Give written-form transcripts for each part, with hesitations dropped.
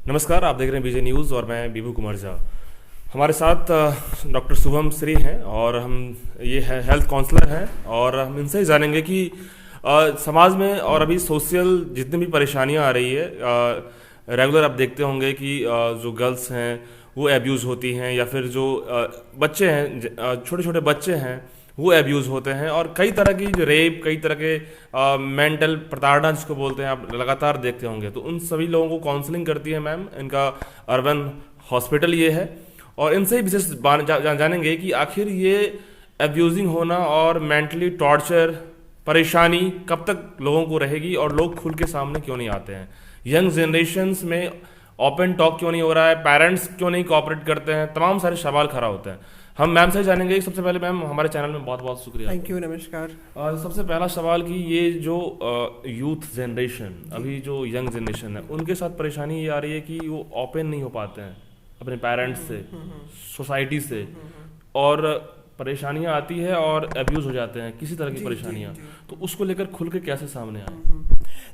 नमस्कार, आप देख रहे हैं बीजे न्यूज़ और मैं बीभू कुमार झा। हमारे साथ डॉक्टर शुभम श्री हैं और हम ये है हेल्थ काउंसलर हैं और हम इनसे ही जानेंगे कि समाज में और अभी सोशल जितनी भी परेशानियां आ रही है, रेगुलर आप देखते होंगे कि जो गर्ल्स हैं वो एब्यूज़ होती हैं या फिर जो बच्चे हैं, छोटे छोटे बच्चे हैं वो एब्यूज़ होते हैं और कई तरह की जो रेप, कई तरह के मेंटल प्रताड़ना जिसको बोलते हैं, आप लगातार देखते होंगे। तो उन सभी लोगों को काउंसलिंग करती है मैम, इनका अर्बन हॉस्पिटल ये है और इनसे ही विशेष जानेंगे कि आखिर ये एब्यूजिंग होना और मेंटली टॉर्चर परेशानी कब तक लोगों को रहेगी और लोग खुल के सामने क्यों नहीं आते हैं। यंग जनरेशन्स में ओपन टॉक क्यों नहीं हो रहा है, पेरेंट्स क्यों नहीं कोऑपरेट करते हैं, तमाम सारे सवाल खड़ा होते हैं। हम मैम से जानेंगे। सबसे पहले मैम, हमारे चैनल में बहुत बहुत शुक्रिया। थैंक यू, नमस्कार। सबसे पहला सवाल कि ये जो यूथ जनरेशन, अभी जो यंग जनरेशन है, उनके साथ परेशानी ये आ रही है कि वो ओपन नहीं हो पाते हैं अपने पेरेंट्स से, सोसाइटी से, और परेशानियां आती है और अब्यूज हो जाते हैं, किसी तरह की परेशानियां। तो उसको लेकर खुल के कैसे सामने आए?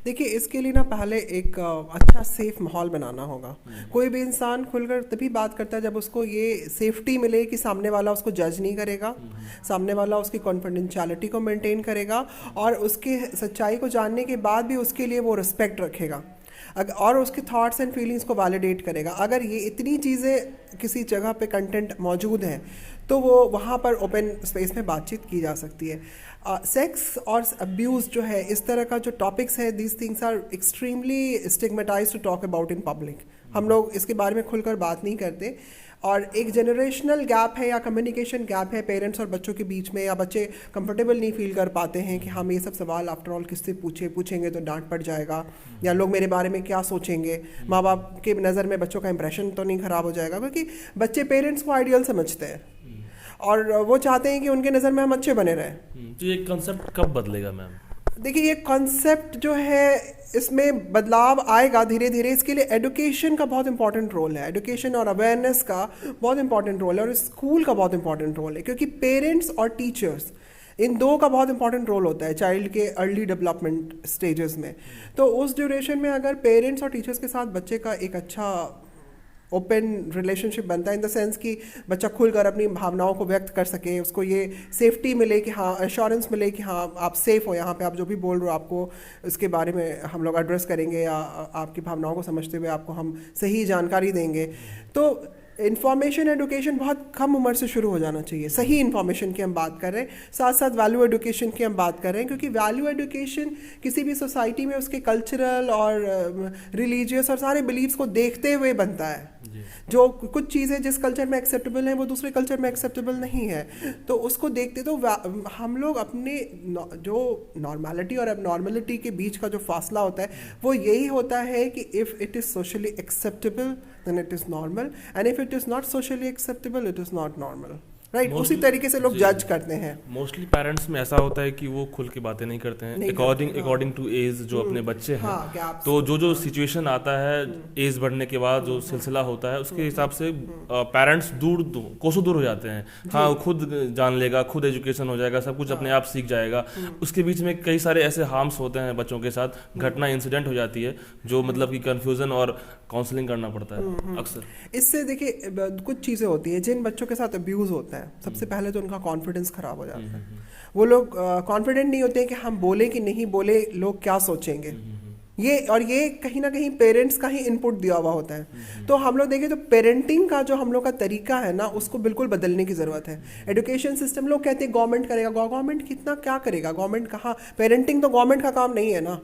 देखिए, इसके लिए ना पहले एक अच्छा सेफ माहौल बनाना होगा। कोई भी इंसान खुलकर तभी बात करता है जब उसको ये सेफ्टी मिले कि सामने वाला उसको जज नहीं करेगा, सामने वाला उसकी कॉन्फिडेंशियलिटी को मेंटेन करेगा और उसकी सच्चाई को जानने के बाद भी उसके लिए वो रिस्पेक्ट रखेगा और उसके थॉट्स एंड फीलिंग्स को वैलिडेट करेगा। अगर ये इतनी चीज़ें किसी जगह पे कंटेंट मौजूद हैं तो वो वहाँ पर ओपन स्पेस में बातचीत की जा सकती है। सेक्स और अब्यूज़ जो है, इस तरह का जो टॉपिक्स है, these things are extremely stigmatized to talk about in public. हम लोग इसके बारे में खुलकर बात नहीं करते और एक जनरेशनल गैप है या कम्युनिकेशन गैप है पेरेंट्स और बच्चों के बीच में, या बच्चे कंफर्टेबल नहीं फील कर पाते हैं कि हम ये सब सवाल आफ्टर ऑल किससे पूछेंगे तो डांट पड़ जाएगा, या लोग मेरे बारे में क्या सोचेंगे, माँ बाप के नज़र में बच्चों का इंप्रेशन तो नहीं ख़राब हो जाएगा, क्योंकि बच्चे पेरेंट्स को आइडियल समझते हैं और वो चाहते हैं कि उनके नज़र में हम अच्छे बने रहें। तो ये कंसेप्ट कब बदलेगा मैम? देखिए, ये कॉन्सेप्ट जो है इसमें बदलाव आएगा धीरे धीरे। इसके लिए एजुकेशन का बहुत इंपॉर्टेंट रोल है, एजुकेशन और अवेयरनेस का बहुत इंपॉर्टेंट रोल है और स्कूल का बहुत इंपॉर्टेंट रोल है, क्योंकि पेरेंट्स और टीचर्स, इन दो का बहुत इंपॉर्टेंट रोल होता है चाइल्ड के अर्ली डेवलपमेंट स्टेजेस में। तो उस ड्यूरेशन में अगर पेरेंट्स और टीचर्स के साथ बच्चे का एक अच्छा ओपन रिलेशनशिप बनता है, इन द सेंस कि बच्चा खुलकर अपनी भावनाओं को व्यक्त कर सके, उसको ये सेफ्टी मिले कि हाँ, एश्योरेंस मिले कि हाँ आप सेफ हो, यहाँ पे आप जो भी बोल रहे हो आपको इसके बारे में हम लोग एड्रेस करेंगे या आपकी भावनाओं को समझते हुए आपको हम सही जानकारी देंगे। तो इन्फॉर्मेशन एडुकेशन बहुत कम उम्र से शुरू हो जाना चाहिए। सही इन्फॉर्मेशन की हम बात कर रहे हैं, साथ साथ वैल्यू एडुकेशन की हम बात कर रहे हैं, क्योंकि वैल्यू एडुकेशन किसी भी सोसाइटी में उसके कल्चरल और रिलीजियस और सारे बिलीव्स को देखते हुए बनता है। जो कुछ चीज़ें जिस कल्चर में एक्सेप्टेबल हैं वो दूसरे कल्चर में एक्सेप्टेबल नहीं है, तो उसको देखते तो हम लोग अपने जो नॉर्मलिटी और एबनॉर्मलिटी के बीच का जो फासला होता है वो यही होता है कि if it is socially acceptable then it is normal, and if it is not socially acceptable it is not normal, right. उसी तरीके से लोग जज करते हैं। मोस्टली पेरेंट्स में ऐसा होता है कि वो खुल के बातें नहीं करते हैं अकॉर्डिंग टू एज जो अपने बच्चे हैं। हाँ, तो जो सिचुएशन आता है एज बढ़ने के बाद, जो सिलसिला होता है उसके हिसाब से पेरेंट्स कोसों दूर हो जाते हैं। हाँ, खुद जान लेगा, खुद एजुकेशन हो जाएगा, सब कुछ अपने आप सीख जाएगा। उसके बीच में कई सारे ऐसे हार्म्स होते हैं बच्चों के साथ, घटना इंसिडेंट हो जाती है जो मतलब कि कंफ्यूजन और काउंसलिंग करना पड़ता है अक्सर। इससे देखिए कुछ चीज़ें होती हैं जिन बच्चों के साथ अब्यूज़ होता है, सबसे पहले तो उनका कॉन्फिडेंस खराब हो जाता है। वो लोग कॉन्फिडेंट नहीं होते हैं कि हम बोले कि नहीं बोले लोग क्या सोचेंगे, ये कहीं ना कहीं पेरेंट्स का ही इनपुट दिया हुआ होता है। तो हम लोग देखें तो पेरेंटिंग का जो हम लोग का तरीका है ना, उसको बिल्कुल बदलने की ज़रूरत है। एजुकेशन सिस्टम, लोग कहते हैं गवर्नमेंट करेगा, गवर्नमेंट कितना क्या करेगा, गवर्नमेंट कहाँ, पेरेंटिंग तो गवर्नमेंट का काम नहीं है ना,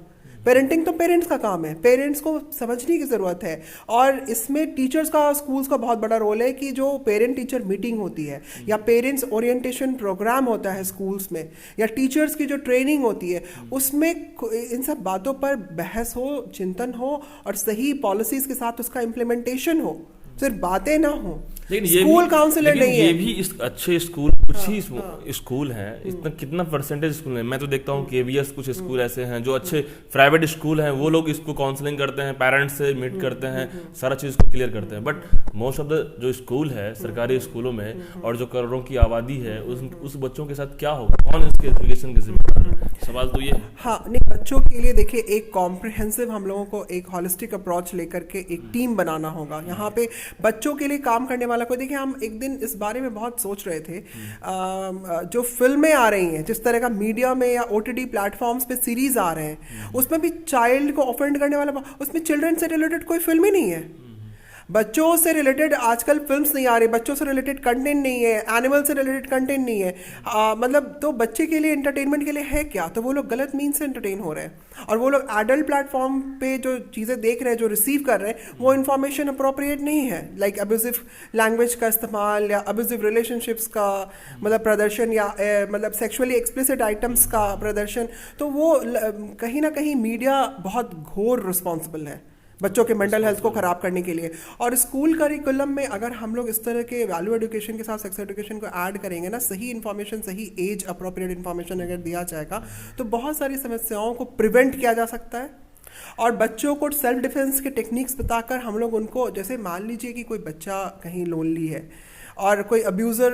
पेरेंटिंग तो पेरेंट्स का काम है, पेरेंट्स को समझने की ज़रूरत है। और इसमें टीचर्स का, स्कूल्स का बहुत बड़ा रोल है कि जो पेरेंट टीचर मीटिंग होती है या पेरेंट्स ओरिएंटेशन प्रोग्राम होता है स्कूल्स में, या टीचर्स की जो ट्रेनिंग होती है, उसमें इन सब बातों पर बहस हो, चिंतन हो और सही पॉलिसीज़ के साथ उसका इम्प्लीमेंटेशन हो, सिर्फ बातें ना हो। लेकिन ये स्कूल भी काउंसलर लेकिन नहीं ये है। भी इस अच्छे स्कूल कुछ ही स्कूल हैं, इतना कितना परसेंटेज स्कूल है। मैं तो देखता हूँ केवीएस कुछ स्कूल ऐसे हैं जो अच्छे प्राइवेट स्कूल हैं, वो लोग इसको काउंसलिंग करते हैं, पेरेंट्स से मीट करते हैं, सारा चीज़ को क्लियर करते हैं। बट मोस्ट ऑफ द जो स्कूल है सरकारी स्कूलों में और जो करोड़ों की आबादी है उस बच्चों के साथ क्या होगा, कौन इसके एजुकेशन के जिम्मेदार है? सवाल तो ये है। हाँ, नहीं, बच्चों के लिए देखिए एक कॉम्प्रिहेंसिव हम लोगों को एक हॉलिस्टिक अप्रोच लेकर के एक टीम बनाना होगा। यहाँ पे बच्चों के लिए काम करने वाला कोई, देखिए हम एक दिन इस बारे में बहुत सोच रहे थे, जो फिल्में आ रही हैं, जिस तरह का मीडिया में या ओटीटी प्लेटफॉर्म्स पे सीरीज आ रहे हैं, उसमें भी चाइल्ड को ऑफेंड करने वाला, उसमें चिल्ड्रन से रिलेटेड कोई फिल्म ही नहीं है। बच्चों से रिलेटेड आजकल फिल्म्स नहीं आ रही, बच्चों से रिलेटेड कंटेंट नहीं है, एनिमल से रिलेटेड कंटेंट नहीं है। मतलब तो बच्चे के लिए एंटरटेनमेंट के लिए है क्या? तो वो लोग गलत मीन से एंटरटेन हो रहे हैं, और वो लोग एडल्ट प्लेटफॉर्म पे जो चीज़ें देख रहे हैं, जो रिसीव कर रहे हैं, वो इन्फॉर्मेशन अप्रोप्रिएट नहीं है। लाइक अब्यूजिव लैंग्वेज का इस्तेमाल या अब्यूजिव रिलेशनशिप्स का मतलब प्रदर्शन, या मतलब सेक्सुअली एक्सप्लिसिट आइटम्स का प्रदर्शन। तो वो कहीं ना कहीं मीडिया बहुत घोर रिस्पॉन्सिबल है बच्चों के मेंटल हेल्थ को ख़राब करने के लिए। और स्कूल करिकुलम में अगर हम लोग इस तरह के वैल्यू एजुकेशन के साथ सेक्स एजुकेशन को ऐड करेंगे ना, सही इन्फॉर्मेशन, सही एज अप्रोप्रिएट इन्फॉर्मेशन अगर दिया जाएगा, तो बहुत सारी समस्याओं को प्रिवेंट किया जा सकता है। और बच्चों को सेल्फ डिफेंस के टेक्निक्स बताकर हम लोग उनको, जैसे मान लीजिए कि कोई बच्चा कहीं लोनली है और कोई अब्यूज़र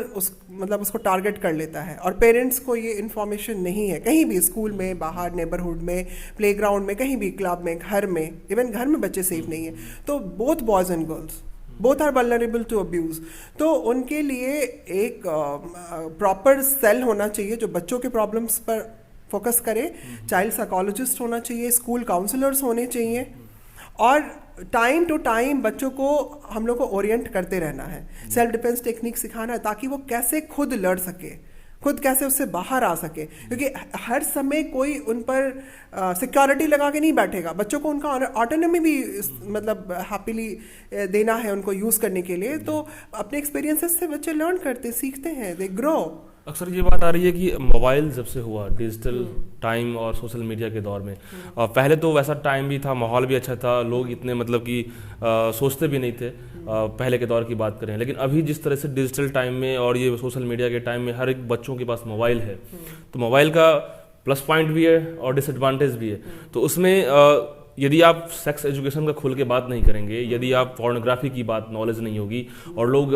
उसको टारगेट कर लेता है, और पेरेंट्स को ये इन्फॉर्मेशन नहीं है, कहीं भी स्कूल में, बाहर नेबरहुड में, प्लेग्राउंड में, कहीं भी क्लब में, घर में, इवन घर में बच्चे सेफ नहीं है, तो both boys and girls both are vulnerable to abuse. तो उनके लिए एक प्रॉपर सेल होना चाहिए जो बच्चों के प्रॉब्लम्स पर फोकस करे। चाइल्ड साइकोलॉजिस्ट होना चाहिए, स्कूल काउंसलर्स होने चाहिए, और टाइम टू टाइम बच्चों को हम लोग को ओरिएंट करते रहना है, सेल्फ डिफेंस टेक्निक सिखाना है, ताकि वो कैसे खुद लड़ सके, खुद कैसे उससे बाहर आ सके। क्योंकि हर समय कोई उन पर सिक्योरिटी लगा के नहीं बैठेगा, बच्चों को उनका ऑटोनॉमी भी मतलब हैप्पीली देना है उनको यूज़ करने के लिए। तो अपने एक्सपीरियंसेस से बच्चे लर्न करते, सीखते हैं, दे ग्रो। अक्सर ये बात आ रही है कि मोबाइल जब से हुआ, डिजिटल टाइम और सोशल मीडिया के दौर में, पहले तो वैसा टाइम भी था, माहौल भी अच्छा था, लोग इतने मतलब कि सोचते भी नहीं थे, पहले के दौर की बात करें। लेकिन अभी जिस तरह से डिजिटल टाइम में और ये सोशल मीडिया के टाइम में हर एक बच्चों के पास मोबाइल है, तो मोबाइल का प्लस पॉइंट भी है और डिसएडवांटेज भी है। तो उसमें यदि आप सेक्स एजुकेशन का खुल के बात नहीं करेंगे, यदि आप पोर्नोग्राफी की बात नॉलेज नहीं होगी, और लोग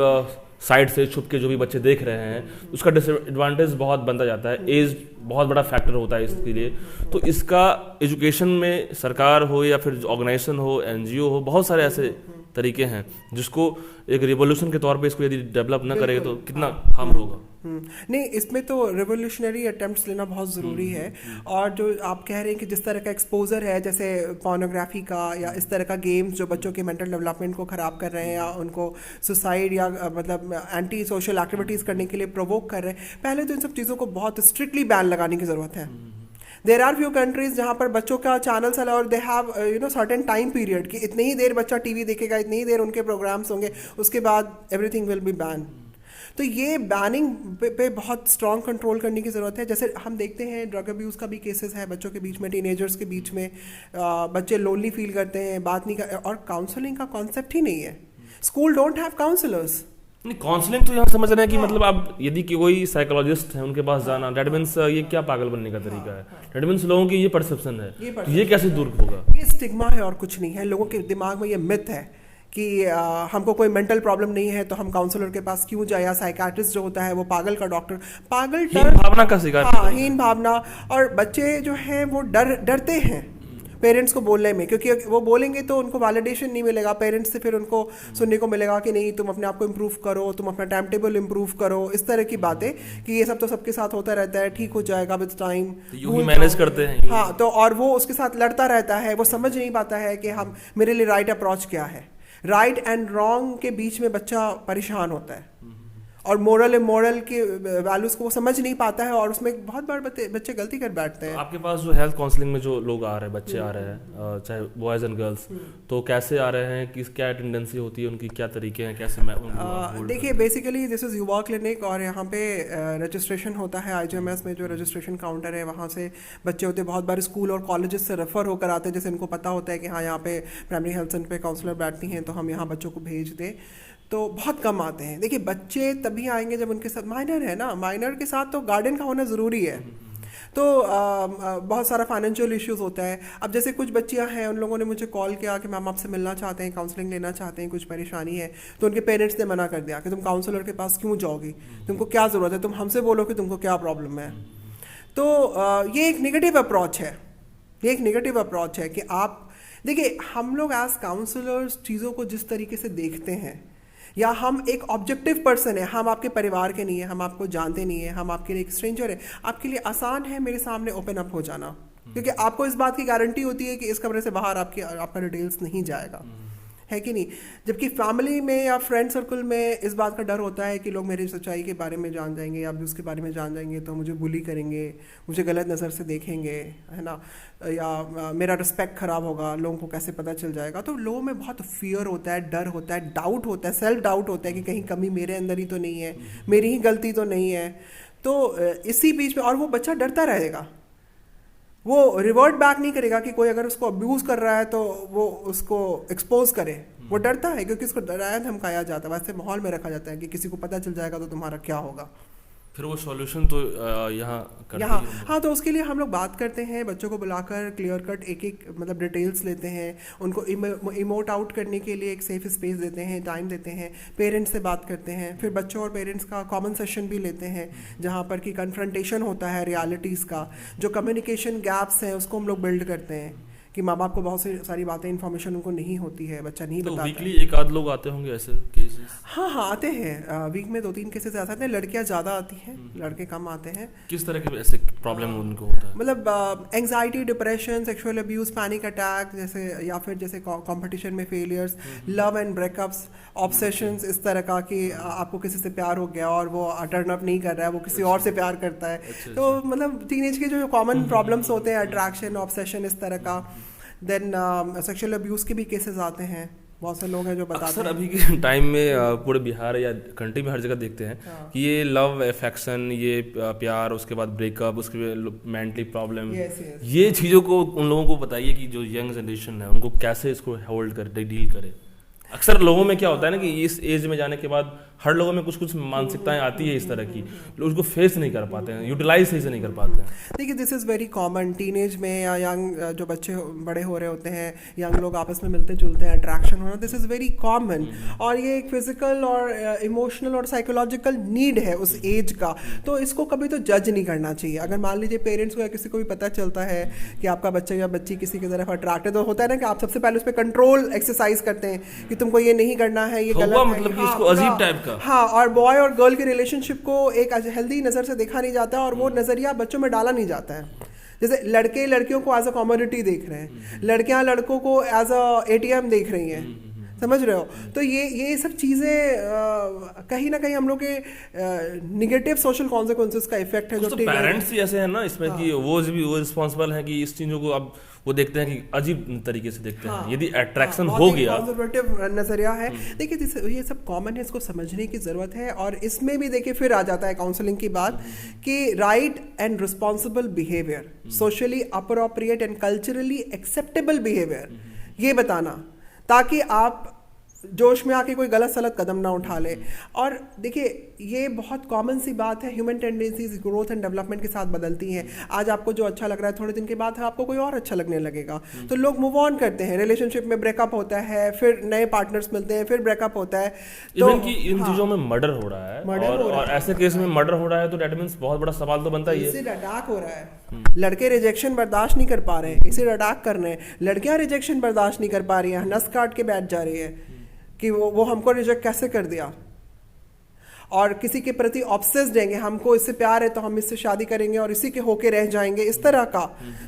साइड से छुप के जो भी बच्चे देख रहे हैं, उसका डिसएडवांटेज बहुत बनता जाता है। एज बहुत बड़ा फैक्टर होता है इसके लिए। तो इसका एजुकेशन में सरकार हो या फिर ऑर्गेनाइजेशन हो, एनजीओ हो, बहुत सारे ऐसे तरीके हैं जिसको एक रिवोल्यूशन के तौर पे इसको यदि डेवलप ना करेंगे तो कितना हार्म होगा। नहीं, इसमें तो रिवोल्यूशनरी अटेम्प्ट्स लेना बहुत ज़रूरी है। और जो आप कह रहे हैं कि जिस तरह का एक्सपोजर है, जैसे पोर्नोग्राफी का या इस तरह का गेम्स जो बच्चों के मेंटल डेवलपमेंट को ख़राब कर रहे हैं, या उनको सुसाइड या मतलब एंटी सोशल एक्टिविटीज़ करने के लिए प्रोवोक कर रहे हैं, पहले तो इन सब चीज़ों को बहुत स्ट्रिक्टली बैन लगाने की ज़रूरत है। देर आर फ्यू कंट्रीज जहाँ पर बच्चों का चैनल्स है और they have certain time period कि इतनी ही देर बच्चा टीवी देखेगा, इतनी ही देर उनके प्रोग्राम्स होंगे, उसके बाद एवरीथिंग विल बी बैन। तो ये बैनिंग पे बहुत स्ट्रॉन्ग कंट्रोल करने की ज़रूरत है। जैसे हम देखते हैं ड्रग अब्यूज़ का भी केसेस है बच्चों के बीच में, टीनेजर्स के बीच में, बच्चे लोनली फील करते हैं, बात नहीं कर, और काउंसलिंग का कॉन्सेप्ट ही नहीं है। School don't have counsellors. नहीं, काउंसलिंग तो यहाँ समझ रहे हैं कि मतलब आप यदि कोई साइकोलॉजिस्ट है उनके पास जाना, डेट मीन्स ये क्या पागल बनने का तरीका है, डेट मीन्स लोगों की ये परसेप्शन है, तो ये कैसे दूर होगा? ये स्टिग्मा है और कुछ नहीं है। लोगों के दिमाग में ये मिथ है कि हमको कोई मेंटल प्रॉब्लम नहीं है तो हम काउंसलर के पास क्यों जाए, या साइकाट्रिस्ट जो होता है वो पागल का डॉक्टर, पागल हीन भावना का शिकार। हाँ, हीन भावना। और बच्चे जो हैं वो डरते हैं पेरेंट्स को बोलने में, क्योंकि वो बोलेंगे तो उनको वैलिडेशन नहीं मिलेगा पेरेंट्स से, फिर उनको सुनने को मिलेगा कि नहीं तुम अपने आप को इम्प्रूव करो, तुम अपना टाइम टेबल इम्प्रूव करो, इस तरह की बातें कि ये सब तो सबके साथ होता रहता है, ठीक हो जाएगा विद टाइम, यूं ही मैनेज करते हैं। हाँ, तो और वो उसके साथ लड़ता रहता है, वो समझ नहीं पाता है कि हम मेरे लिए राइट अप्रोच क्या है। राइट एंड रॉन्ग के बीच में बच्चा परेशान होता है, और मोरल इमोरल के वैल्यूज को वो समझ नहीं पाता है, और उसमें बहुत बार बच्चे गलती कर बैठते हैं। आपके पास जो हेल्थ काउंसलिंग में जो लोग आ रहे हैं, बच्चे आ रहे हैं, चाहे बॉयज एंड गर्ल्स, तो कैसे आ रहे हैं, किस क्या टेंडेंसी होती है उनकी, क्या तरीके हैं, कैसे देखिए बेसिकली दिस इज़ युवा क्लिनिक, और यहाँ पे रजिस्ट्रेशन होता है IGMS में, जो रजिस्ट्रेशन काउंटर है, वहाँ से बच्चे होते हैं, बहुत बार स्कूल और कॉलेजेस से रेफर होकर आते हैं, जैसे इनको पता होता है कि हाँ यहाँ पे प्राइमरी हेल्थ सेंटर पे काउंसलर बैठती हैं, तो हम यहाँ बच्चों को भेज दें। तो बहुत कम आते हैं। देखिए बच्चे तभी आएंगे जब उनके साथ माइनर है ना, माइनर के साथ तो गार्डियन का होना ज़रूरी है। तो बहुत सारा फाइनेंशियल इश्यूज होता है। अब जैसे कुछ बच्चियां हैं, उन लोगों ने मुझे कॉल किया कि मैम आपसे मिलना चाहते हैं, काउंसलिंग लेना चाहते हैं, कुछ परेशानी है। तो उनके पेरेंट्स ने मना कर दिया कि तुम काउंसलर के पास क्यों जाओगी, तुमको क्या ज़रूरत है, तुम हमसे बोलो कि तुमको क्या प्रॉब्लम है। तो ये एक नेगेटिव अप्रोच है, ये एक नेगेटिव अप्रोच है कि आप देखिए, हम लोग एज काउंसलर्स चीज़ों को जिस तरीके से देखते हैं, या हम एक ऑब्जेक्टिव पर्सन है, हम आपके परिवार के नहीं है, हम आपको जानते नहीं है, हम आपके लिए एक स्ट्रेंजर है, आपके लिए आसान है मेरे सामने ओपन अप हो जाना, क्योंकि आपको इस बात की गारंटी होती है कि इस कमरे से बाहर आपका डिटेल्स नहीं जाएगा, है कि नहीं। जबकि फैमिली में या फ्रेंड सर्कल में इस बात का डर होता है कि लोग मेरी सच्चाई के बारे में जान जाएंगे या अब्यूज़ के बारे में जान जाएंगे तो मुझे बुली करेंगे, मुझे गलत नज़र से देखेंगे, है ना, या मेरा रिस्पेक्ट ख़राब होगा, लोगों को कैसे पता चल जाएगा। तो लोगों में बहुत फियर होता है, डर होता है, डाउट होता है, सेल्फ डाउट होता है कि कहीं कमी मेरे अंदर ही तो नहीं है, मेरी ही गलती तो नहीं है। तो इसी बीच में और वो बच्चा डरता रहेगा, वो रिवर्ट बैक नहीं करेगा कि कोई अगर उसको अब्यूज कर रहा है तो वो उसको एक्सपोज करे। वो डरता है क्योंकि उसको डराया धमकाया जाता है, वैसे माहौल में रखा जाता है कि किसी को पता चल जाएगा तो तुम्हारा क्या होगा। फिर वो सॉल्यूशन तो यहाँ हाँ, तो उसके लिए हम लोग बात करते हैं, बच्चों को बुलाकर क्लियर कट एक एक मतलब डिटेल्स लेते हैं, उनको इमोट आउट करने के लिए एक सेफ स्पेस देते हैं, टाइम देते हैं, पेरेंट्स से बात करते हैं, फिर बच्चों और पेरेंट्स का कॉमन सेशन भी लेते हैं जहाँ पर कि कन्फ्रंटेशन होता है रियलिटीज़ का, जो कम्युनिकेशन गैप्स हैं उसको हम लोग बिल्ड करते हैं कि माँ बाप को बहुत सारी बातें इन्फॉर्मेशन उनको नहीं होती है, बच्चा नहीं बताता। वीकली एक आध लोग आते होंगे ऐसे केसेस? हाँ आते हैं, वीक में 2-3 केसेस ऐसे आते हैं। लड़कियाँ ज़्यादा आती हैं, लड़के कम आते हैं। किस तरह के ऐसे प्रॉब्लम उनको होता है? मतलब anxiety, depression, sexual abuse, panic attack जैसे, या फिर जैसे कंपटीशन में failures, love and breakups, obsessions, इस तरह का कि आपको किसी से प्यार हो गया और वो टर्न अप नहीं कर रहा है, वो किसी और से प्यार करता है। तो मतलब टीनेज के जो कॉमन प्रॉब्लम्स होते हैं, अट्रैक्शन, ऑब्सेशन, इस तरह का। देन सेक्सुअल अब्यूज़ के भी केसेस आते हैं, बहुत से लोग हैं जो बताते हैं। अभी के टाइम में पूरे बिहार या कंट्री में हर जगह देखते हैं कि ये लव अफेक्शन, ये प्यार, उसके बाद ब्रेकअप, उसके मेंटली प्रॉब्लम, ये चीज़ों को उन लोगों को बताइए कि जो यंग जनरेशन है उनको कैसे इसको होल्ड करे, डील करे। अक्सर लोगों में क्या होता है ना कि इस एज में जाने के बाद हर लोगों में कुछ कुछ मानसिकताएं आती है इस तरह की, लोग उसको फेस नहीं कर पाते हैं, यूटिलाइज सही से नहीं कर पाते हैं। देखिए this is very common teenage में, या यंग जो बच्चे बड़े हो रहे होते हैं, यंग लोग आपस में मिलते जुलते हैं, अट्रैक्शन होना, दिस इज़ वेरी कॉमन। और ये एक फिजिकल और इमोशनल और साइकोलॉजिकल नीड है उस एज का, तो इसको कभी तो जज नहीं करना चाहिए। अगर मान लीजिए पेरेंट्स को या किसी को भी पता चलता है कि आपका बच्चा या बच्ची किसी की तरफ अट्रैक्ट है, तो होता है ना कि आप सबसे पहले उस पर कंट्रोल एक्सरसाइज करते हैं कि तुमको ये नहीं करना है, ये गलत है, मतलब कि इसको अजीब टाइप का। हाँ, और बॉय और गर्ल की रिलेशनशिप को एक हेल्दी नज़र से देखा नहीं जाता है और वो नज़रिया बच्चों में डाला नहीं जाता है। जैसे लड़के लड़कियों को एज अ कमोडिटी देख रहे हैं, लड़कियां लड़कों को एज अ ATM देख रही हैं, समझ रहे हो। तो ये सब चीज़ें कहीं ना कहीं हम लोग के निगेटिव सोशल कॉन्सिक्वेंसेस का इफेक्ट है। जो पेरेंट्स ही ऐसे हैं ना इसमें कि वो रिस्पॉन्सिबल है कि इस चीज़ों को अब वो देखते हैं कि अजीब तरीके से देखते हैं। यदि अट्रैक्शन हो गया, कंजर्वेटिव नजरिया है। देखिए ये सब कॉमन है, इसको समझने की जरूरत है। और इसमें भी देखिए फिर आ जाता है काउंसलिंग की बात कि right and responsible behaviour, socially appropriate and culturally acceptable behaviour, ये बताना, ताकि आप जोश में आके कोई गलत सलत कदम ना उठा ले। और देखिए ये बहुत कॉमन सी बात है, human tendencies growth and development के साथ बदलती हैं। आज आपको जो अच्छा लग रहा है, थोड़े दिन के बाद आपको कोई और अच्छा लगने लगेगा। तो लोग मूव ऑन करते हैं, रिलेशनशिप में ब्रेकअप होता है, फिर नए पार्टनर्स मिलते हैं, फिर ब्रेकअप होता है। तो इन चीजों में मर्डर हो रहा है, और ऐसे केस में मर्डर हो रहा है तो दैट मींस बहुत बड़ा सवाल तो बनता ही है। एसिड अटैक हो रहा है, लड़के रिजेक्शन बर्दाश्त नहीं कर पा रहे हैं, एसिड अटैक कर रहे हैं, लड़कियां रिजेक्शन बर्दाश्त नहीं कर पा रही हैं, नस काट के बैठ जा रही है कि वो हमको रिजेक्ट कैसे कर दिया, और किसी के प्रति ऑब्सेस्ड रहेंगे, हमको इससे प्यार है तो हम इससे शादी करेंगे और इसी के होके रह जाएंगे, इस तरह का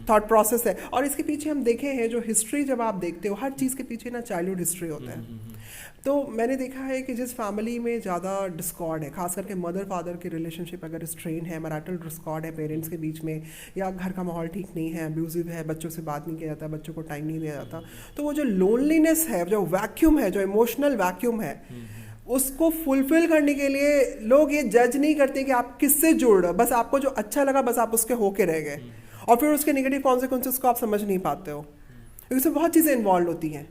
थॉट प्रोसेस है। और इसके पीछे हम देखे हैं जो हिस्ट्री, जब आप देखते हो हर चीज़ के पीछे ना चाइल्डहुड हिस्ट्री होता है। तो मैंने देखा है कि जिस फैमिली में ज़्यादा डिस्कॉर्ड है, खास करके मदर फादर की रिलेशनशिप अगर स्ट्रेन है, मैरिटल डिस्कॉर्ड है पेरेंट्स के बीच में, या घर का माहौल ठीक नहीं है, अब्यूजिव है, बच्चों से बात नहीं किया जाता, बच्चों को टाइम नहीं दिया जाता, तो वो जो लोनलीनेस है, जो वैक्यूम है, जो इमोशनल वैक्यूम है, उसको फुलफिल करने के लिए लोग ये जज नहीं करते कि आप किससे जुड़ रहे हो, बस आपको जो अच्छा लगा बस आप उसके होके रह गए, और फिर उसके नेगेटिव कॉन्सिक्वेंसेस को आप समझ नहीं पाते हो, क्योंकि इसमें बहुत चीज़ें इन्वॉल्व होती हैं।